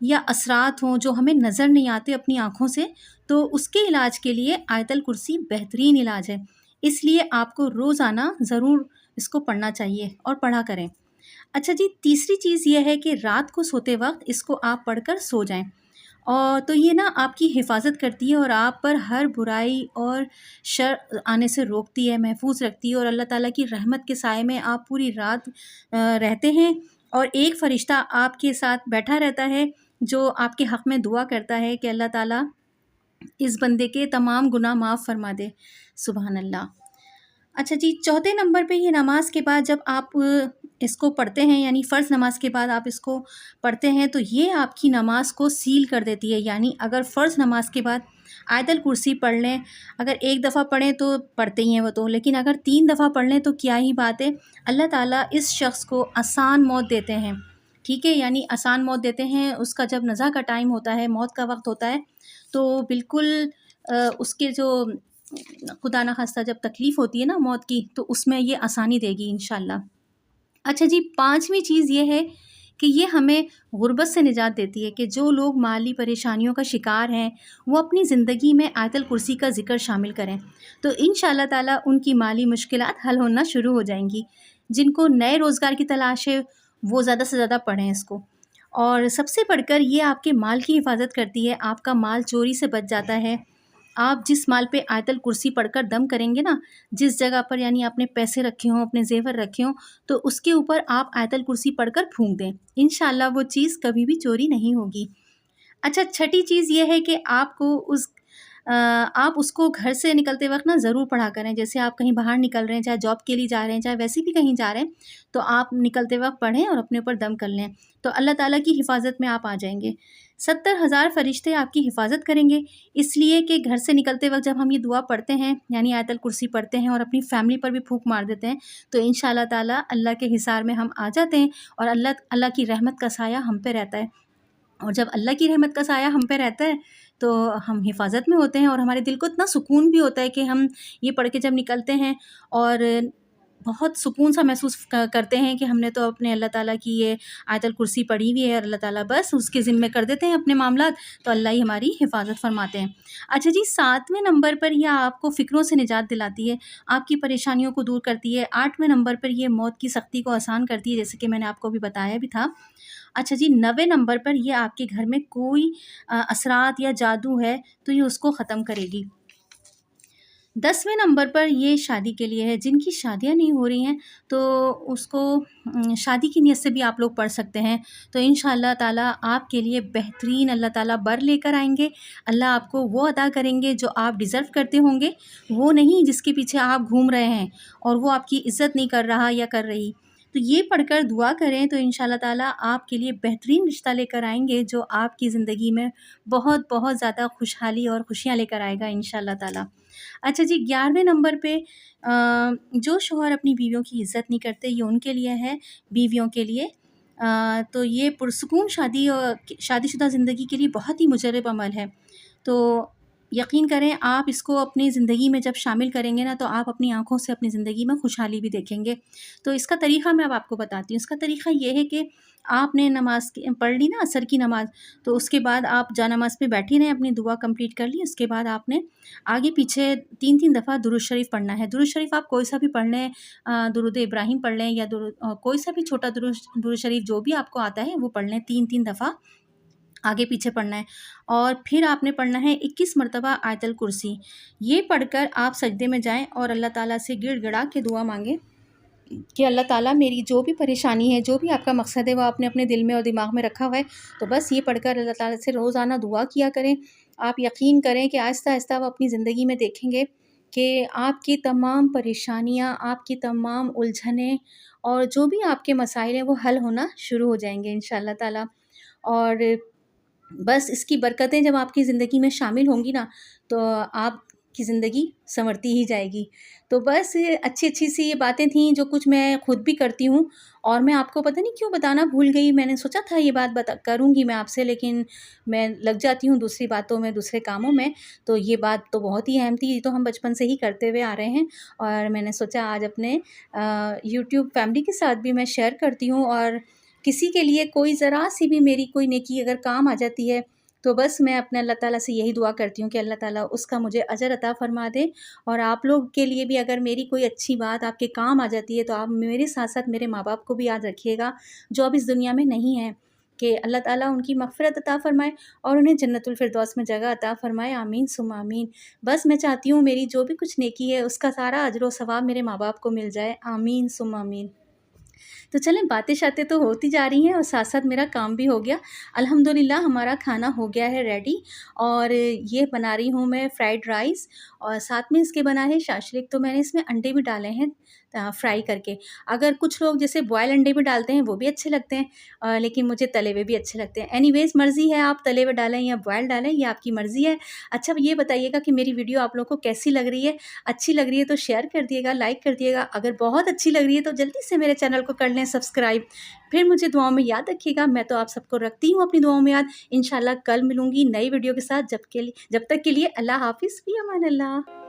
یا اثرات ہوں جو ہمیں نظر نہیں آتے اپنی آنکھوں سے، تو اس کے علاج کے لیے آیت الکرسی بہترین علاج ہے۔ اس لیے آپ کو روزانہ ضرور اس کو پڑھنا چاہیے اور پڑھا کریں۔ اچھا جی، تیسری چیز یہ ہے کہ رات کو سوتے وقت اس کو آپ پڑھ کر سو جائیں، اور تو یہ نا آپ کی حفاظت کرتی ہے اور آپ پر ہر برائی اور شر آنے سے روکتی ہے، محفوظ رکھتی ہے، اور اللہ تعالیٰ کی رحمت کے سائے میں آپ پوری رات رہتے ہیں، اور ایک فرشتہ آپ کے ساتھ بیٹھا رہتا ہے جو آپ کے حق میں دعا کرتا ہے کہ اللہ تعالیٰ اس بندے کے تمام گناہ معاف فرما دے۔ سبحان اللہ۔ اچھا جی، چوتھے نمبر پہ یہ نماز کے بعد جب آپ اس کو پڑھتے ہیں، یعنی فرض نماز کے بعد آپ اس کو پڑھتے ہیں، تو یہ آپ کی نماز کو سیل کر دیتی ہے۔ یعنی اگر فرض نماز کے بعد آیت الکرسی پڑھ لیں، اگر ایک دفعہ پڑھیں تو پڑھتے ہی ہیں وہ تو، لیکن اگر 3 دفعہ پڑھ لیں تو کیا ہی بات ہے، اللہ تعالیٰ اس شخص کو آسان موت دیتے ہیں۔ ٹھیک ہے، یعنی آسان موت دیتے ہیں۔ اس کا جب نزا کا ٹائم ہوتا ہے، موت کا وقت ہوتا ہے، تو بالکل اس کے جو خدا نخواستہ جب تکلیف ہوتی ہے نا موت کی، تو اس میں یہ آسانی دے گی انشاءاللہ۔ اچھا جی، 5ویں چیز یہ ہے کہ یہ ہمیں غربت سے نجات دیتی ہے، کہ جو لوگ مالی پریشانیوں کا شکار ہیں وہ اپنی زندگی میں آیت الکرسی کا ذکر شامل کریں، تو انشاءاللہ تعالیٰ ان کی مالی مشکلات حل ہونا شروع ہو جائیں گی۔ جن کو نئے روزگار کی تلاش ہے وہ زیادہ سے زیادہ پڑھیں اس کو، اور سب سے بڑھ کر یہ آپ کے مال کی حفاظت کرتی ہے۔ آپ کا مال چوری سے بچ جاتا ہے۔ آپ جس مال پہ آیت الکرسی پڑھ کر دم کریں گے نا، جس جگہ پر یعنی اپنے پیسے رکھے ہوں، اپنے زیور رکھے ہوں، تو اس کے اوپر آپ آیت الکرسی پڑھ کر پھونک دیں، انشاءاللہ وہ چیز کبھی بھی چوری نہیں ہوگی۔ اچھا، چھٹی چیز یہ ہے کہ آپ اس کو گھر سے نکلتے وقت نا ضرور پڑھا کریں۔ جیسے آپ کہیں باہر نکل رہے ہیں، چاہے جاب کے لیے جا رہے ہیں، چاہے ویسے بھی کہیں جا رہے ہیں، تو آپ نکلتے وقت پڑھیں اور اپنے اوپر دم کر لیں، تو اللہ تعالیٰ کی حفاظت میں آپ آ جائیں گے۔ 70,000 فرشتے آپ کی حفاظت کریں گے، اس لیے کہ گھر سے نکلتے وقت جب ہم یہ دعا پڑھتے ہیں، یعنی آیت الکرسی پڑھتے ہیں اور اپنی فیملی پر بھی پھونک مار دیتے ہیں، تو انشاءاللہ تعالیٰ اللہ کے حصار میں ہم آ جاتے ہیں، اور اللہ کی رحمت کا سایہ ہم پہ رہتا ہے، اور جب اللہ کی رحمت کا سایہ ہم پہ رہتا ہے تو ہم حفاظت میں ہوتے ہیں، اور ہمارے دل کو اتنا سکون بھی ہوتا ہے کہ ہم یہ پڑھ کے جب نکلتے ہیں اور بہت سکون سا محسوس کرتے ہیں کہ ہم نے تو اپنے اللہ تعالیٰ کی یہ آیت الکرسی پڑھی ہوئی ہے، اور اللہ تعالیٰ بس اس کے ذمے کر دیتے ہیں اپنے معاملات، تو اللہ ہی ہماری حفاظت فرماتے ہیں۔ اچھا جی، 7ویں نمبر پر یہ آپ کو فکروں سے نجات دلاتی ہے، آپ کی پریشانیوں کو دور کرتی ہے۔ 8ویں نمبر پر یہ موت کی سختی کو آسان کرتی ہے، جیسے کہ میں نے آپ کو بھی بتایا بھی تھا۔ اچھا جی، 9ویں نمبر پر یہ آپ کے گھر میں کوئی اثرات یا جادو ہے تو یہ اس کو ختم کرے گی۔ 10ویں نمبر پر یہ شادی کے لیے ہے، جن کی شادیاں نہیں ہو رہی ہیں تو اس کو شادی کی نیت سے بھی آپ لوگ پڑھ سکتے ہیں، تو انشاءاللہ تعالیٰ آپ کے لیے بہترین اللہ تعالیٰ بر لے کر آئیں گے۔ اللہ آپ کو وہ عطا کریں گے جو آپ ڈیزرو کرتے ہوں گے، وہ نہیں جس کے پیچھے آپ گھوم رہے ہیں اور وہ آپ کی عزت نہیں کر رہا یا کر رہی۔ تو یہ پڑھ کر دعا کریں تو انشاءاللہ تعالیٰ آپ کے لیے بہترین رشتہ لے کر آئیں گے، جو آپ کی زندگی میں بہت بہت زیادہ خوشحالی اور خوشیاں لے کر آئے گا انشاءاللہ تعالیٰ۔ اچھا جی، 11ویں نمبر پہ جو شوہر اپنی بیویوں کی عزت نہیں کرتے، یہ ان کے لیے ہے، بیویوں کے لیے۔ تو یہ پرسکون شادی اور شادی شدہ زندگی کے لیے بہت ہی مجرب عمل ہے، تو یقین کریں آپ اس کو اپنی زندگی میں جب شامل کریں گے نا، تو آپ اپنی آنکھوں سے اپنی زندگی میں خوشحالی بھی دیکھیں گے۔ تو اس کا طریقہ میں اب آپ کو بتاتی ہوں۔ اس کا طریقہ یہ ہے کہ آپ نے نماز پڑھ لی نا، عصر کی نماز، تو اس کے بعد آپ جا نماز پہ بیٹھی رہیں، اپنی دعا کمپلیٹ کر لی، اس کے بعد آپ نے آگے پیچھے 3 دفعہ درود شریف پڑھنا ہے۔ درود شریف آپ کوئی سا بھی پڑھ لیں، درود ابراہیم پڑھ لیں، یا کوئی سا بھی چھوٹا درود شریف جو بھی آپ کو آتا ہے وہ پڑھ لیں، 3 دفعہ آگے پیچھے پڑھنا ہے، اور پھر آپ نے پڑھنا ہے 21 مرتبہ آیت الکرسی۔ یہ پڑھ کر آپ سجدے میں جائیں اور اللہ تعالیٰ سے گڑ گڑا کے دعا مانگیں کہ اللہ تعالیٰ میری جو بھی پریشانی ہے، جو بھی آپ کا مقصد ہے، وہ آپ نے اپنے دل میں اور دماغ میں رکھا ہوا ہے، تو بس یہ پڑھ کر اللہ تعالیٰ سے روزانہ دعا کیا کریں۔ آپ یقین کریں کہ آہستہ آہستہ وہ اپنی زندگی میں دیکھیں گے کہ آپ کی تمام پریشانیاں، آپ کی تمام الجھنیں اور جو بھی آپ کے مسائل ہیں وہ حل ہونا شروع ہو جائیں گے انشاءاللہ تعالیٰ۔ اور بس اس کی برکتیں جب آپ کی زندگی میں شامل ہوں گی نا، تو آپ کی زندگی سنورتی ہی جائے گی۔ تو بس اچھی سی یہ باتیں تھیں جو کچھ میں خود بھی کرتی ہوں، اور میں آپ کو پتہ نہیں کیوں بتانا بھول گئی۔ میں نے سوچا تھا یہ بات کروں گی میں آپ سے، لیکن میں لگ جاتی ہوں دوسری باتوں میں، دوسرے کاموں میں، تو یہ بات تو بہت ہی اہم تھی، یہ تو ہم بچپن سے ہی کرتے ہوئے آ رہے ہیں، اور میں نے سوچا آج اپنے یوٹیوب فیملی کے ساتھ بھی میں شیئر کرتی ہوں، اور کسی کے لیے کوئی ذرا سی بھی میری کوئی نیکی اگر کام آ جاتی ہے تو بس میں اپنے اللہ تعالیٰ سے یہی دعا کرتی ہوں کہ اللہ تعالیٰ اس کا مجھے اجر عطا فرما دے، اور آپ لوگ کے لیے بھی اگر میری کوئی اچھی بات آپ کے کام آ جاتی ہے تو آپ میرے ساتھ ساتھ میرے ماں باپ کو بھی یاد رکھیے گا جو اب اس دنیا میں نہیں ہیں، کہ اللہ تعالیٰ ان کی مغفرت عطا فرمائے اور انہیں جنت الفردوس میں جگہ عطا فرمائے، آمین ثم آمین۔ بس میں چاہتی ہوں میری جو بھی کچھ نیکی ہے اس کا سارا اجر و ثواب میرے ماں باپ کو مل جائے، آمین ثم آمین۔ تو چلیں باتیں شاتیں تو ہوتی جا رہی ہیں اور ساتھ ساتھ میرا کام بھی ہو گیا۔ الحمدللہ ہمارا کھانا ہو گیا ہے ریڈی، اور یہ بنا رہی ہوں میں فرائیڈ رائس، اور ساتھ میں اس کے بنا ہے شاشلیک، تو میں نے اس میں انڈے بھی ڈالے ہیں فرائی کر کے۔ اگر کچھ لوگ جیسے بوائل انڈے بھی ڈالتے ہیں وہ بھی اچھے لگتے ہیں، لیکن مجھے تلے ہوئے بھی اچھے لگتے ہیں۔ اینی ویز مرضی ہے، آپ تلے ہوئے ڈالیں یا بوائل ڈالیں، یہ آپ کی مرضی ہے۔ اچھا یہ بتائیے گا کہ میری ویڈیو آپ لوگوں کو کیسی لگ رہی ہے؟ اچھی لگ رہی ہے تو شیئر کر دیے گا، لائک کر دیے گا، اگر بہت اچھی لگ رہی ہے تو جلدی سے میرے چینل کو کر لیں سبسکرائب۔ پھر مجھے دعاؤں میں یاد رکھیے گا، میں تو آپ سب کو رکھتی ہوں اپنی دعاؤں میں یاد۔ انشاءاللہ کل ملوں گی نئی ویڈیو کے ساتھ، جب تک کے لیے اللہ حافظ، فی امان اللہ۔